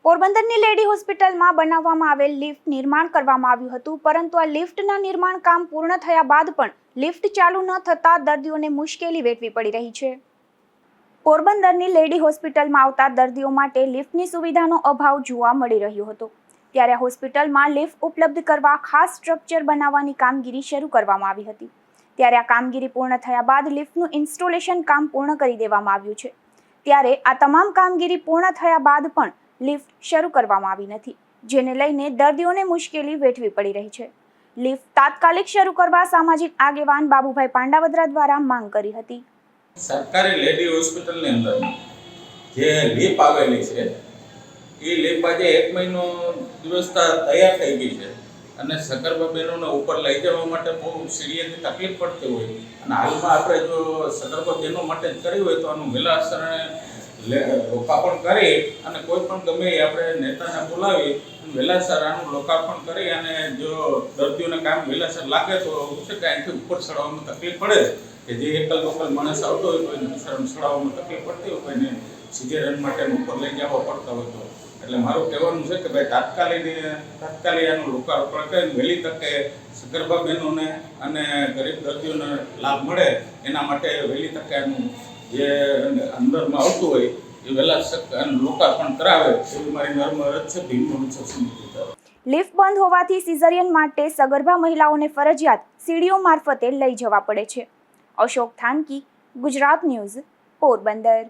પોરબંદરની લેડી હોસ્પિટલમાં બનાવવામાં આવેલ લિફ્ટ નિર્માણ કરવામાં આવ્યું હતું, પરંતુ આ લિફ્ટના નિર્માણ કામ પૂર્ણ થયા બાદ પણ લિફ્ટ ચાલુ ન થતા દર્દીઓને મુશ્કેલી વેઠવી પડી રહી છે. પોરબંદરની લેડી હોસ્પિટલમાં આવતા દર્દીઓ માટે લિફ્ટની સુવિધાનો અભાવ જોવા મળી રહ્યો હતો. ત્યારે હોસ્પિટલમાં લિફ્ટ ઉપલબ્ધ કરવા ખાસ સ્ટ્રક્ચર બનાવવાની કામગીરી શરૂ કરવામાં આવી હતી. ત્યારે આ કામગીરી પૂર્ણ થયા બાદ લિફ્ટનું ઇન્સ્ટોલેશન કામ પૂર્ણ કરી દેવામાં આવ્યું છે. ત્યારે આ તમામ કામગીરી પૂર્ણ થયા બાદ પણ લિફ્ટ શરૂ કરવામાં આવી નથી, જેને લઈને દર્દીઓને મુશ્કેલી વેઠવી પડી રહી છે. લિફ્ટ તાત્કાલિક શરૂ કરવા સામાજિક આગેવાન બાબુભાઈ પાંડાવદરા દ્વારા માંગ કરી હતી. સરકારી લેડી હોસ્પિટલની અંદર જે લિફ્ટ આવેલી છે એ લિફ્ટ આજે 1 મહિનો દિવસતા તૈયાર થઈ ગઈ છે અને સગર્ભા બહેનોને ઉપર લઈ જવા માટે બહુ સીડીએની તકલીફ પડતી હોય અને હાલમાં આપણે જો સગર્ભા બહેનો માટે જ કરી હોય તો આનું વહેલાસરણે લોકાર્પણ કરી અને કોઈ પણ ગમે આપણે નેતાને બોલાવી વહેલાસર આનું લોકાર્પણ કરી અને જો દર્દીઓને કામ વહેલાસર લાગે તો છે કે અહીંથી ઉપર ચડાવવામાં તકલીફ પડે કે જે એકલ લોકલ માણસ આવતો હોય તો એને ચડાવવામાં તકલીફ પડતી હોય, કોઈને સિઝેરિયન માટે ઉપર લઈ જવા પડતા હોય તો એટલે મારું કહેવાનું છે કે ભાઈ તાત્કાલિક આનું લોકાર્પણ કરીને વહેલી તકે સગર્ભા બહેનોને અને ગરીબ દર્દીઓને લાભ મળે એના માટે વહેલી તકે આનું જે અંદરમાં આવતું હોય એ વહેલા લોકાર્પણ કરાવે એવી મારી નર્મ અરજ છે. ભીમ સમિતિ લિફ્ટ બંધ હોવાથી સિઝેરિયન માટે સગર્ભા મહિલાઓને ફરજિયાત સીડીઓ મારફતે લઈ જવા પડે છે. અશોક થાનકી, ગુજરાત ન્યૂઝ, પોરબંદર.